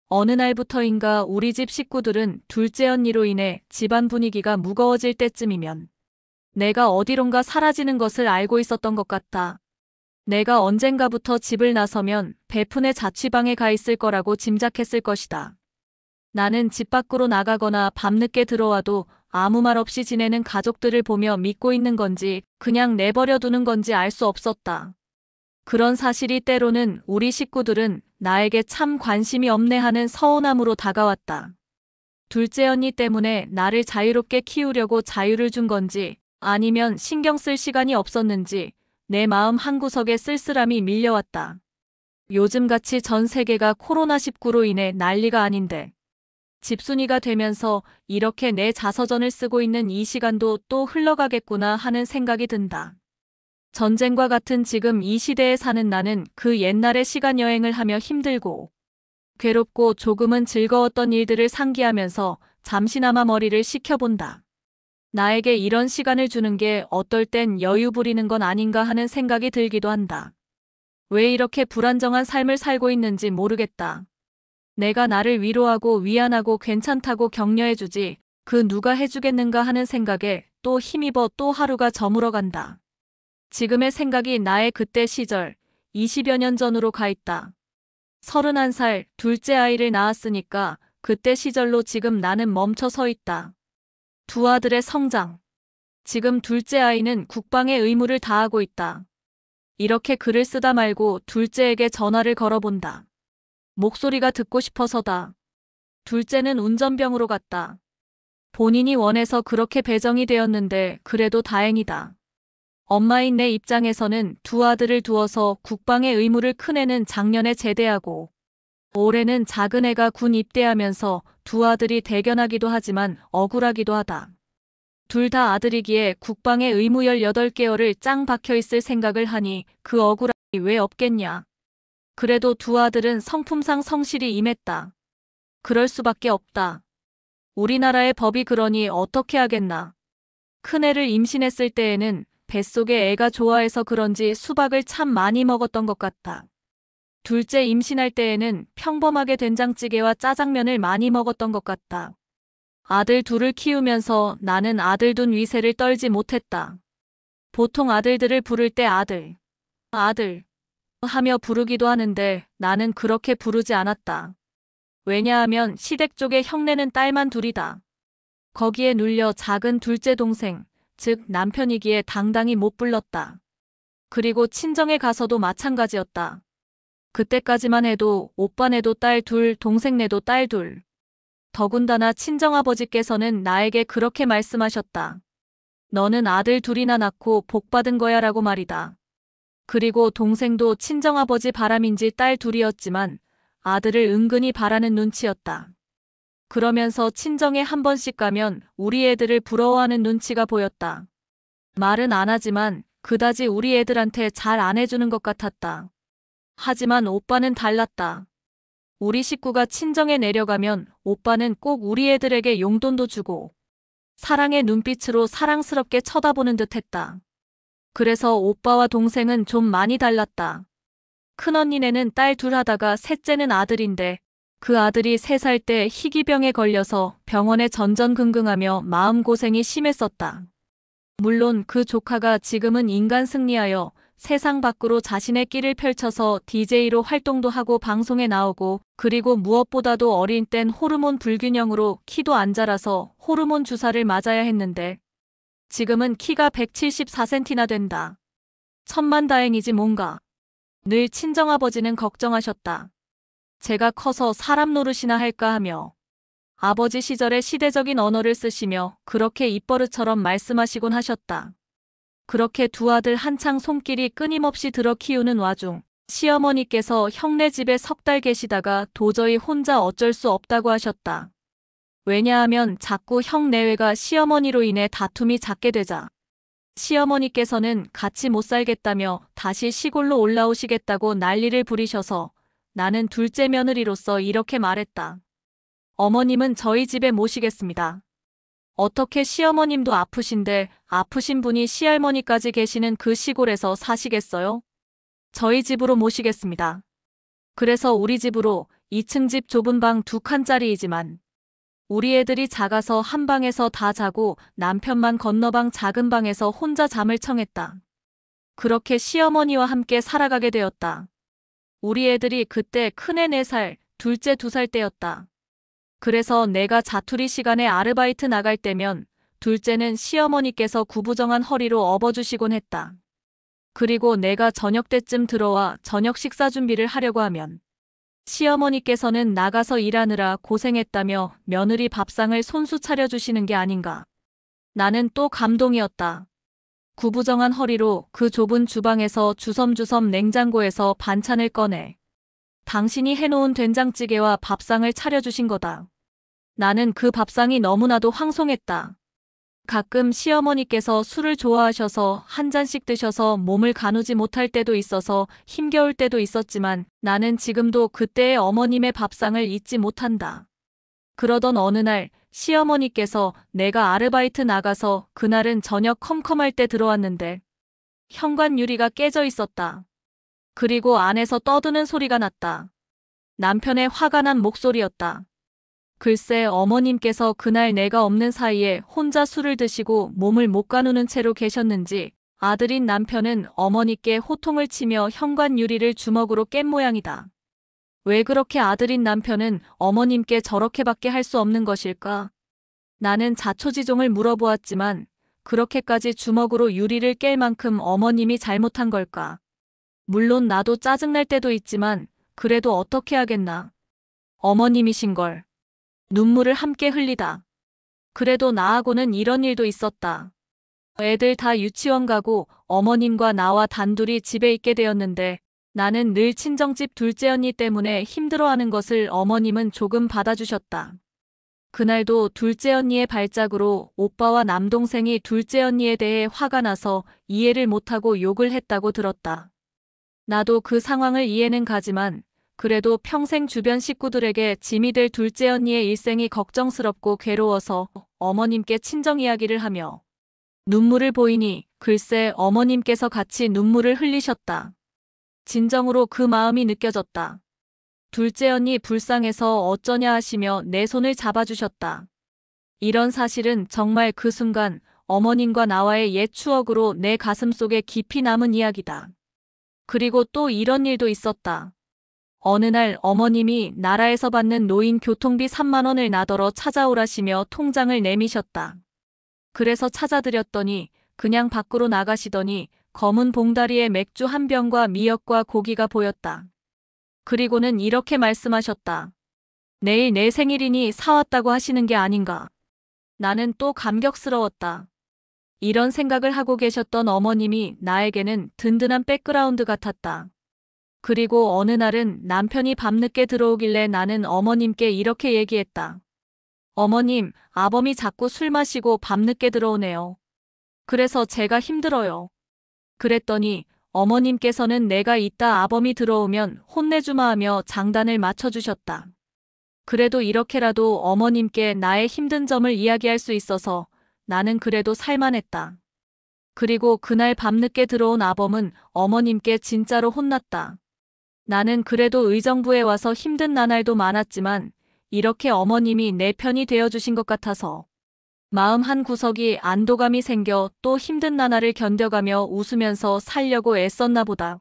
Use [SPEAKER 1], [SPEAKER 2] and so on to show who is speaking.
[SPEAKER 1] 어느 날부터인가 우리 집 식구들은 둘째 언니로 인해 집안 분위기가 무거워질 때쯤이면 내가 어디론가 사라지는 것을 알고 있었던 것 같다. 내가 언젠가부터 집을 나서면 베푼의 자취방에 가 있을 거라고 짐작했을 것이다. 나는 집 밖으로 나가거나 밤늦게 들어와도 아무 말 없이 지내는 가족들을 보며 믿고 있는 건지 그냥 내버려 두는 건지 알 수 없었다. 그런 사실이 때로는 우리 식구들은 나에게 참 관심이 없네 하는 서운함으로 다가왔다. 둘째 언니 때문에 나를 자유롭게 키우려고 자유를 준 건지 아니면 신경 쓸 시간이 없었는지 내 마음 한구석에 쓸쓸함이 밀려왔다. 요즘같이 전 세계가 코로나19로 인해 난리가 아닌데 집순이가 되면서 이렇게 내 자서전을 쓰고 있는 이 시간도 또 흘러가겠구나 하는 생각이 든다. 전쟁과 같은 지금 이 시대에 사는 나는 그 옛날의 시간 여행을 하며 힘들고 괴롭고 조금은 즐거웠던 일들을 상기하면서 잠시나마 머리를 식혀본다. 나에게 이런 시간을 주는 게 어떨 땐 여유 부리는 건 아닌가 하는 생각이 들기도 한다. 왜 이렇게 불안정한 삶을 살고 있는지 모르겠다. 내가 나를 위로하고 위안하고 괜찮다고 격려해주지 그 누가 해주겠는가 하는 생각에 또 힘입어 또 하루가 저물어간다. 지금의 생각이 나의 그때 시절 20여 년 전으로 가 있다. 31살 둘째 아이를 낳았으니까 그때 시절로 지금 나는 멈춰 서 있다. 두 아들의 성장. 지금 둘째 아이는 국방의 의무를 다하고 있다. 이렇게 글을 쓰다 말고 둘째에게 전화를 걸어본다. 목소리가 듣고 싶어서다. 둘째는 운전병으로 갔다. 본인이 원해서 그렇게 배정이 되었는데 그래도 다행이다. 엄마인 내 입장에서는 두 아들을 두어서 국방의 의무를 큰애는 작년에 제대하고 올해는 작은애가 군 입대하면서 두 아들이 대견하기도 하지만 억울하기도 하다. 둘 다 아들이기에 국방의 의무 18개월을 짱 박혀있을 생각을 하니 그 억울함이 왜 없겠냐. 그래도 두 아들은 성품상 성실히 임했다. 그럴 수밖에 없다. 우리나라의 법이 그러니 어떻게 하겠나. 큰애를 임신했을 때에는 뱃속에 애가 좋아해서 그런지 수박을 참 많이 먹었던 것 같다. 둘째 임신할 때에는 평범하게 된장찌개와 짜장면을 많이 먹었던 것 같다. 아들 둘을 키우면서 나는 아들 둔 위세를 떨지 못했다. 보통 아들들을 부를 때 아들, 아들 하며 부르기도 하는데 나는 그렇게 부르지 않았다. 왜냐하면 시댁 쪽의 형네는 딸만 둘이다. 거기에 눌려 작은 둘째 동생, 즉 남편이기에 당당히 못 불렀다. 그리고 친정에 가서도 마찬가지였다. 그때까지만 해도 오빠네도 딸 둘, 동생네도 딸 둘. 더군다나 친정아버지께서는 나에게 그렇게 말씀하셨다. 너는 아들 둘이나 낳고 복받은 거야 라고 말이다. 그리고 동생도 친정아버지 바람인지 딸 둘이었지만 아들을 은근히 바라는 눈치였다. 그러면서 친정에 한 번씩 가면 우리 애들을 부러워하는 눈치가 보였다. 말은 안 하지만 그다지 우리 애들한테 잘 안 해주는 것 같았다. 하지만 오빠는 달랐다. 우리 식구가 친정에 내려가면 오빠는 꼭 우리 애들에게 용돈도 주고 사랑의 눈빛으로 사랑스럽게 쳐다보는 듯 했다. 그래서 오빠와 동생은 좀 많이 달랐다. 큰언니네는 딸 둘 하다가 셋째는 아들인데 그 아들이 3살 때 희귀병에 걸려서 병원에 전전긍긍하며 마음고생이 심했었다. 물론 그 조카가 지금은 인간 승리하여 세상 밖으로 자신의 끼를 펼쳐서 DJ로 활동도 하고 방송에 나오고 그리고 무엇보다도 어린 땐 호르몬 불균형으로 키도 안 자라서 호르몬 주사를 맞아야 했는데 지금은 키가 174cm나 된다. 천만다행이지 뭔가. 늘 친정아버지는 걱정하셨다. 제가 커서 사람 노릇이나 할까 하며 아버지 시절에 시대적인 언어를 쓰시며 그렇게 입버릇처럼 말씀하시곤 하셨다. 그렇게 두 아들 한창 손길이 끊임없이 들어 키우는 와중 시어머니께서 형네 집에 3달 계시다가 도저히 혼자 어쩔 수 없다고 하셨다. 왜냐하면 자꾸 형 내외가 시어머니로 인해 다툼이 잦게 되자 시어머니께서는 같이 못 살겠다며 다시 시골로 올라오시겠다고 난리를 부리셔서 나는 둘째 며느리로서 이렇게 말했다. 어머님은 저희 집에 모시겠습니다. 어떻게 시어머님도 아프신데 아프신 분이 시할머니까지 계시는 그 시골에서 사시겠어요? 저희 집으로 모시겠습니다. 그래서 우리 집으로 2층 집 좁은 방 2칸짜리이지만 우리 애들이 작아서 한 방에서 다 자고 남편만 건너방 작은 방에서 혼자 잠을 청했다. 그렇게 시어머니와 함께 살아가게 되었다. 우리 애들이 그때 큰애 4살, 둘째 2살 때였다. 그래서 내가 자투리 시간에 아르바이트 나갈 때면 둘째는 시어머니께서 구부정한 허리로 업어주시곤 했다. 그리고 내가 저녁 때쯤 들어와 저녁 식사 준비를 하려고 하면 시어머니께서는 나가서 일하느라 고생했다며 며느리 밥상을 손수 차려주시는 게 아닌가. 나는 또 감동이었다. 구부정한 허리로 그 좁은 주방에서 주섬주섬 냉장고에서 반찬을 꺼내 당신이 해놓은 된장찌개와 밥상을 차려주신 거다. 나는 그 밥상이 너무나도 황송했다. 가끔 시어머니께서 술을 좋아하셔서 한 잔씩 드셔서 몸을 가누지 못할 때도 있어서 힘겨울 때도 있었지만 나는 지금도 그때의 어머님의 밥상을 잊지 못한다. 그러던 어느 날 시어머니께서 내가 아르바이트 나가서 그날은 저녁 컴컴할 때 들어왔는데 현관 유리가 깨져 있었다. 그리고 안에서 떠드는 소리가 났다. 남편의 화가 난 목소리였다. 글쎄 어머님께서 그날 내가 없는 사이에 혼자 술을 드시고 몸을 못 가누는 채로 계셨는지 아들인 남편은 어머니께 호통을 치며 현관 유리를 주먹으로 깬 모양이다. 왜 그렇게 아들인 남편은 어머님께 저렇게밖에 할 수 없는 것일까? 나는 자초지종을 물어보았지만 그렇게까지 주먹으로 유리를 깰 만큼 어머님이 잘못한 걸까? 물론 나도 짜증날 때도 있지만 그래도 어떻게 하겠나. 어머님이신걸. 눈물을 함께 흘리다. 그래도 나하고는 이런 일도 있었다. 애들 다 유치원 가고 어머님과 나와 단둘이 집에 있게 되었는데 나는 늘 친정집 둘째 언니 때문에 힘들어하는 것을 어머님은 조금 받아주셨다. 그날도 둘째 언니의 발작으로 오빠와 남동생이 둘째 언니에 대해 화가 나서 이해를 못하고 욕을 했다고 들었다. 나도 그 상황을 이해는 가지만 그래도 평생 주변 식구들에게 짐이 될 둘째 언니의 일생이 걱정스럽고 괴로워서 어머님께 친정 이야기를 하며 눈물을 보이니 글쎄 어머님께서 같이 눈물을 흘리셨다. 진정으로 그 마음이 느껴졌다. 둘째 언니 불쌍해서 어쩌냐 하시며 내 손을 잡아주셨다. 이런 사실은 정말 그 순간 어머님과 나와의 옛 추억으로 내 가슴속에 깊이 남은 이야기다. 그리고 또 이런 일도 있었다. 어느 날 어머님이 나라에서 받는 노인 교통비 3만 원을 나더러 찾아오라시며 통장을 내미셨다. 그래서 찾아드렸더니 그냥 밖으로 나가시더니 검은 봉다리에 맥주 한 병과 미역과 고기가 보였다. 그리고는 이렇게 말씀하셨다. 내일 내 생일이니 사왔다고 하시는 게 아닌가. 나는 또 감격스러웠다. 이런 생각을 하고 계셨던 어머님이 나에게는 든든한 백그라운드 같았다. 그리고 어느 날은 남편이 밤늦게 들어오길래 나는 어머님께 이렇게 얘기했다. 어머님, 아범이 자꾸 술 마시고 밤늦게 들어오네요. 그래서 제가 힘들어요. 그랬더니 어머님께서는 내가 이따 아범이 들어오면 혼내주마 하며 장단을 맞춰주셨다. 그래도 이렇게라도 어머님께 나의 힘든 점을 이야기할 수 있어서 나는 그래도 살만했다. 그리고 그날 밤늦게 들어온 아범은 어머님께 진짜로 혼났다. 나는 그래도 의정부에 와서 힘든 나날도 많았지만 이렇게 어머님이 내 편이 되어주신 것 같아서 마음 한 구석이 안도감이 생겨 또 힘든 나날을 견뎌가며 웃으면서 살려고 애썼나 보다.